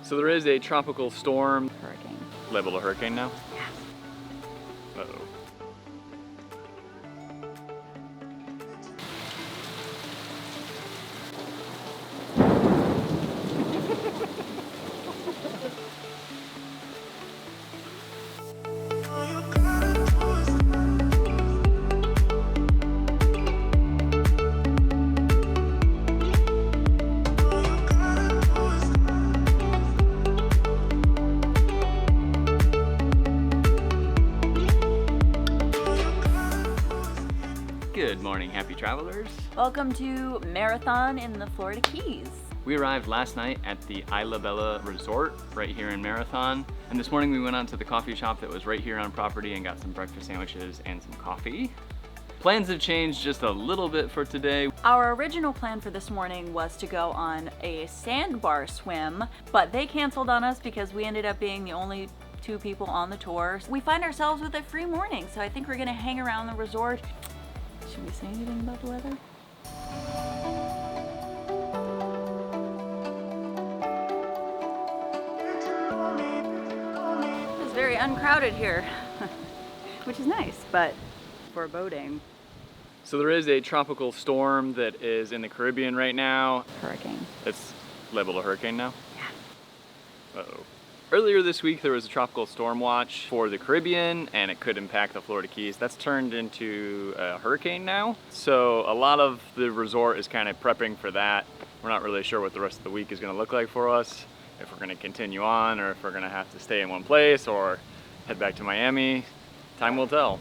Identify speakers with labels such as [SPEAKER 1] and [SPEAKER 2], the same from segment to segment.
[SPEAKER 1] So there is a tropical storm.
[SPEAKER 2] Hurricane.
[SPEAKER 1] Labeled a hurricane now?
[SPEAKER 2] Yeah.
[SPEAKER 1] Uh-oh. Good morning, happy travelers.
[SPEAKER 2] Welcome to Marathon in the Florida Keys.
[SPEAKER 1] We arrived last night at the Isla Bella resort right here in Marathon. And this morning we went out to the coffee shop that was right here on property and got some breakfast sandwiches and some coffee. Plans have changed just a little bit for today.
[SPEAKER 2] Our original plan for this morning was to go on a sandbar swim, but they canceled on us because we ended up being the only 2 people on the tour. We find ourselves with a free morning, so I think we're gonna hang around the resort. Should we say anything about the weather? It's very uncrowded here, which is nice, but foreboding.
[SPEAKER 1] So there is a tropical storm that is in the Caribbean right now.
[SPEAKER 2] Hurricane.
[SPEAKER 1] It's labeled a hurricane now?
[SPEAKER 2] Yeah.
[SPEAKER 1] Uh-oh. Earlier this week, there was a tropical storm watch for the Caribbean, and it could impact the Florida Keys. That's turned into a hurricane now. So a lot of the resort is kind of prepping for that. We're not really sure what the rest of the week is gonna look like for us, if we're gonna continue on, or if we're gonna have to stay in one place, or head back to Miami. Time will tell.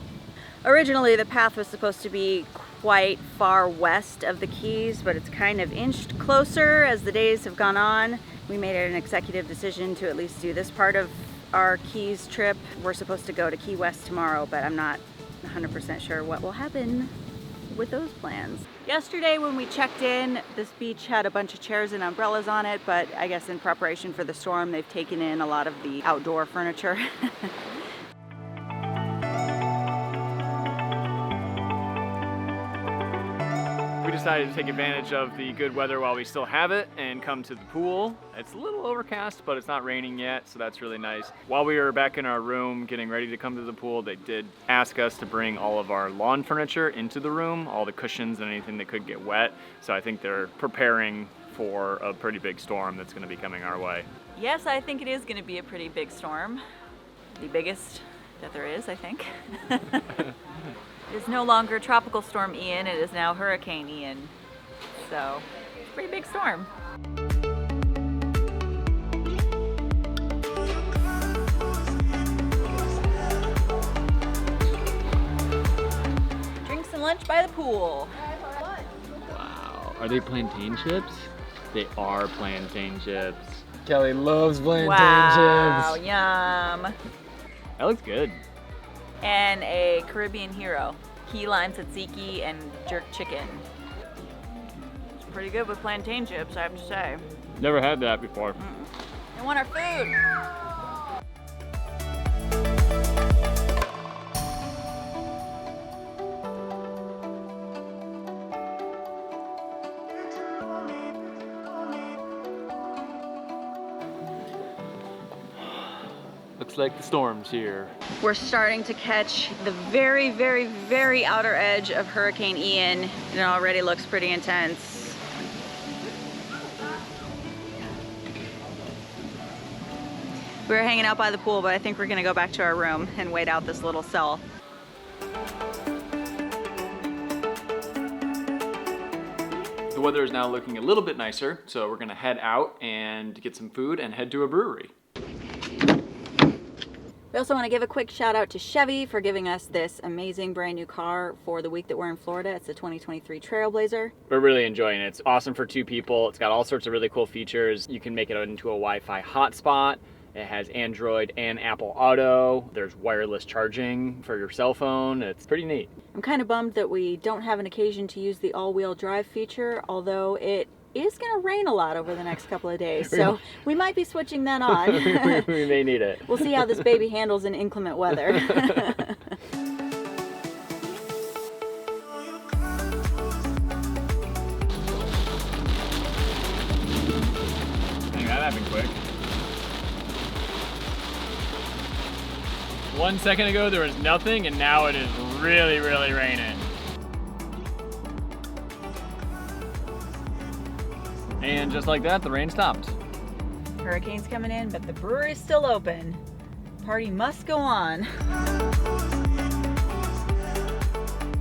[SPEAKER 2] Originally, the path was supposed to be quite far west of the Keys, but it's kind of inched closer as the days have gone on. We made it an executive decision to at least do this part of our Keys trip. We're supposed to go to Key West tomorrow, but I'm not 100% sure what will happen with those plans. Yesterday when we checked in, this beach had a bunch of chairs and umbrellas on it, but I guess in preparation for the storm, they've taken in a lot of the outdoor furniture.
[SPEAKER 1] We decided to take advantage of the good weather while we still have it and come to the pool. It's a little overcast, but it's not raining yet, so that's really nice. While we were back in our room getting ready to come to the pool, they did ask us to bring all of our lawn furniture into the room, all the cushions and anything that could get wet. So I think they're preparing for a pretty big storm that's gonna be coming our way.
[SPEAKER 2] Yes, I think it is going to be a pretty big storm. The biggest that there is, I think. It is no longer Tropical Storm Ian, it is now Hurricane Ian. So, it's a pretty big storm. Drinks and lunch by the pool.
[SPEAKER 1] Wow, are they plantain chips? They are plantain chips. Kelly loves plantain
[SPEAKER 2] Wow,
[SPEAKER 1] chips.
[SPEAKER 2] yum.
[SPEAKER 1] That looks good.
[SPEAKER 2] And a Caribbean hero, key lime tzatziki and jerk chicken. It's pretty good with plantain chips, I have to say.
[SPEAKER 1] Never had that before.
[SPEAKER 2] They want our food.
[SPEAKER 1] Looks like the storm's here.
[SPEAKER 2] We're starting to catch the very, very, very outer edge of Hurricane Ian, and it already looks pretty intense. We were hanging out by the pool, but I think we're gonna go back to our room and wait out this little cell.
[SPEAKER 1] The weather is now looking a little bit nicer, so we're gonna head out and get some food and head to a brewery.
[SPEAKER 2] We also want to give a quick shout out to Chevy for giving us this amazing brand new car for the week that we're in Florida. It's the 2023 Trailblazer.
[SPEAKER 1] We're really enjoying it. It's awesome for 2 people. It's got all sorts of really cool features. You can make it into a Wi-Fi hotspot. It has Android and Apple Auto. There's wireless charging for your cell phone. It's pretty neat.
[SPEAKER 2] I'm kind of bummed that we don't have an occasion to use the all-wheel drive feature, although it is going to rain a lot over the next couple of days, so we might be switching that on.
[SPEAKER 1] We may need it.
[SPEAKER 2] We'll see how this baby handles in inclement weather.
[SPEAKER 1] Dang, that happened quick. 1 second ago there was nothing, and now it is really, really raining. And just like that, the rain stopped.
[SPEAKER 2] Hurricane's coming in, but the brewery's still open. Party must go on.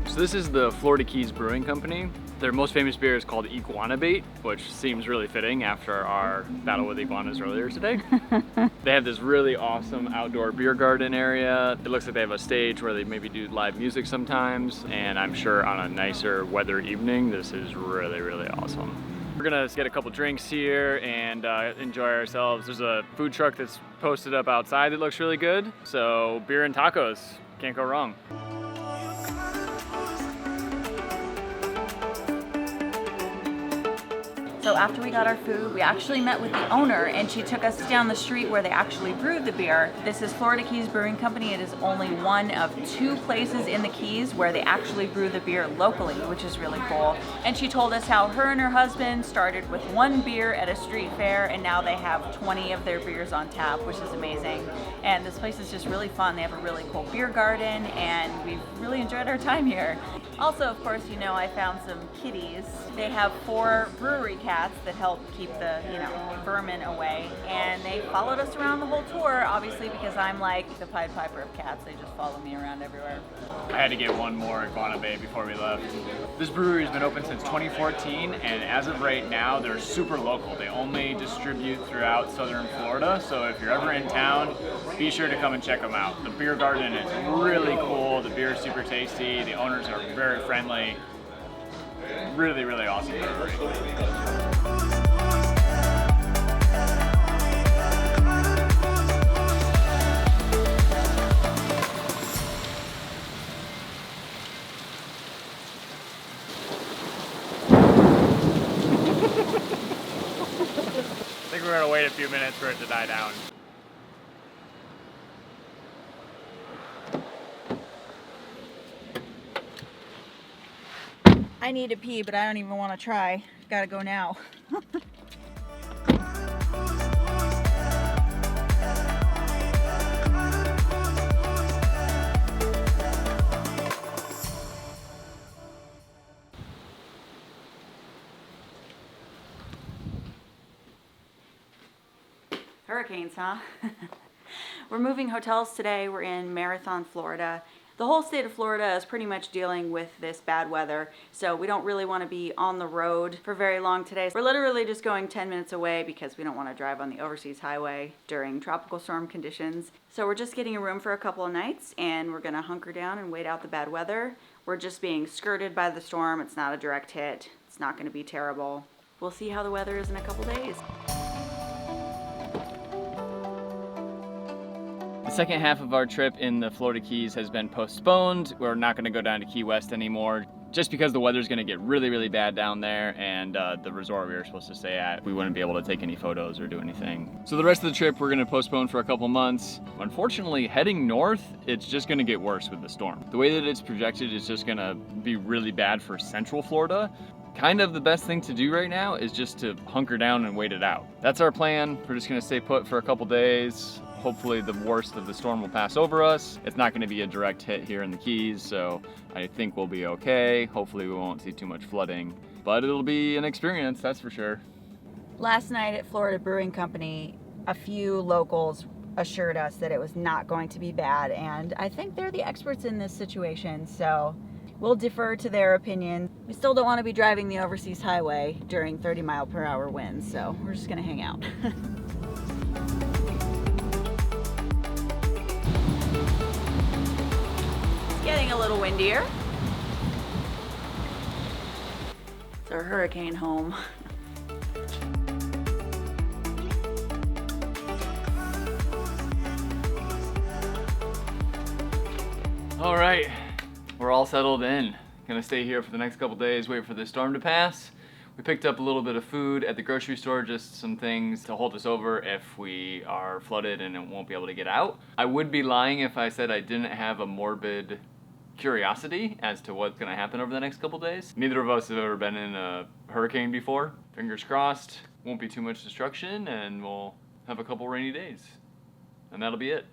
[SPEAKER 1] So this is the Florida Keys Brewing Company. Their most famous beer is called Iguana Bait, which seems really fitting after our battle with iguanas earlier today. They have this really awesome outdoor beer garden area. It looks like they have a stage where they maybe do live music sometimes, and I'm sure on a nicer weather evening, this is really, really awesome. We're gonna get a couple drinks here and enjoy ourselves. There's a food truck that's posted up outside that looks really good. So beer and tacos, can't go wrong.
[SPEAKER 2] So after we got our food, we actually met with the owner, and she took us down the street where they actually brewed the beer. This is Florida Keys Brewing Company. It is only one of 2 places in the Keys where they actually brew the beer locally, which is really cool. And she told us how her and her husband started with 1 beer at a street fair, and now they have 20 of their beers on tap, which is amazing. And this place is just really fun. They have a really cool beer garden, and we've really enjoyed our time here. Also, of course, you know, I found some kitties. They have 4 brewery cats that help keep the, vermin away, and they followed us around the whole tour, obviously because I'm like the Pied Piper of cats. They just follow me around everywhere.
[SPEAKER 1] I had to get one more Iguana Bay before we left. This brewery has been open since 2014, and as of right now, they're super local. They only distribute throughout southern Florida, so if you're ever in town, be sure to come and check them out. The beer garden is really cool. The beer is super tasty. The owners are very friendly. Really, really awesome brewery. I think we're gonna wait a few minutes for it to die down.
[SPEAKER 2] I need to pee, but I don't even want to try. Gotta go now. Hurricanes, huh? We're moving hotels today. We're in Marathon, Florida. The whole state of Florida is pretty much dealing with this bad weather, so we don't really want to be on the road for very long today. We're literally just going 10 minutes away because we don't want to drive on the overseas highway during tropical storm conditions. So we're just getting a room for a couple of nights, and we're going to hunker down and wait out the bad weather. We're just being skirted by the storm. It's not a direct hit. It's not going to be terrible. We'll see how the weather is in a couple days.
[SPEAKER 1] The second half of our trip in the Florida Keys has been postponed. We're not going to go down to Key West anymore just because the weather's going to get really, really bad down there, and the resort we were supposed to stay at, we wouldn't be able to take any photos or do anything. So the rest of the trip we're going to postpone for a couple months. Unfortunately, heading north, it's just going to get worse with the storm. The way that it's projected is just going to be really bad for central Florida. Kind of the best thing to do right now is just to hunker down and wait it out. That's our plan. We're just going to stay put for a couple days. Hopefully the worst of the storm will pass over us. It's not going to be a direct hit here in the Keys, so I think we'll be okay. Hopefully we won't see too much flooding, but it'll be an experience, that's for sure.
[SPEAKER 2] Last night at Florida Brewing Company, a few locals assured us that it was not going to be bad, and I think they're the experts in this situation, so we'll defer to their opinion. We still don't want to be driving the overseas highway during 30-mile-per-hour winds, so we're just going to hang out. Getting a little windier. It's our hurricane home.
[SPEAKER 1] All right, we're all settled in. Gonna stay here for the next couple days, wait for the storm to pass. We picked up a little bit of food at the grocery store, just some things to hold us over if we are flooded and won't be able to get out. I would be lying if I said I didn't have a morbid curiosity as to what's gonna happen over the next couple days. Neither of us have ever been in a hurricane before. Fingers crossed, won't be too much destruction, and we'll have a couple rainy days. And that'll be it.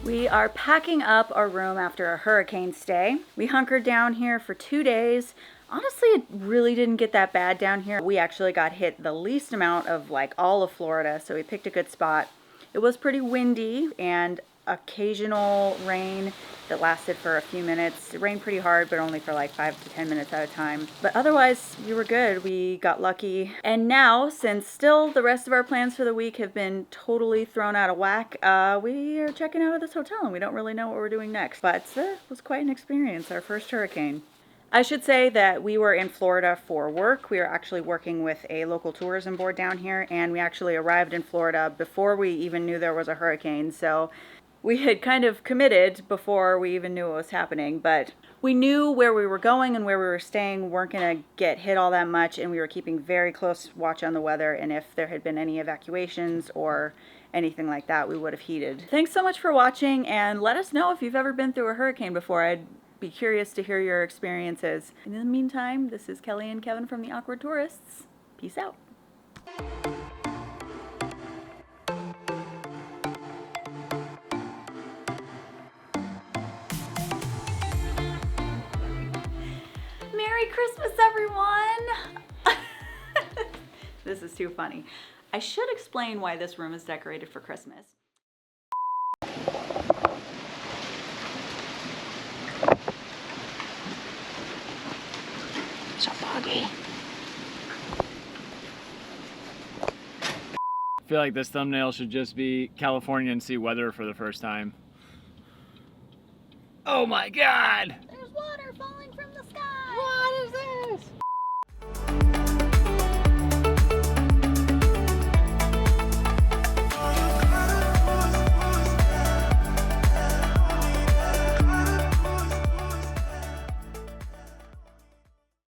[SPEAKER 2] We are packing up our room after a hurricane stay. We hunkered down here for 2 days. Honestly, it really didn't get that bad down here. We actually got hit the least amount of like all of Florida, so we picked a good spot. It was pretty windy and occasional rain that lasted for a few minutes. It rained pretty hard, but only for like 5 to 10 minutes at a time. But otherwise, we were good. We got lucky. And now, since still the rest of our plans for the week have been totally thrown out of whack, we are checking out of this hotel and we don't really know what we're doing next. But it was quite an experience, our first hurricane. I should say that we were in Florida for work. We were actually working with a local tourism board down here, and we actually arrived in Florida before we even knew there was a hurricane. So we had kind of committed before we even knew what was happening, but we knew where we were going and where we were staying weren't going to get hit all that much, and we were keeping very close watch on the weather, and if there had been any evacuations or anything like that, we would have heeded. Thanks so much for watching, and let us know if you've ever been through a hurricane before. I'd be curious to hear your experiences. And in the meantime, this is Kelly and Kevin from the Awkward Tourists. Peace out. Merry Christmas, everyone! This is too funny. I should explain why this room is decorated for Christmas. So foggy.
[SPEAKER 1] I feel like this thumbnail should just be California and see weather for the first time. Oh my God!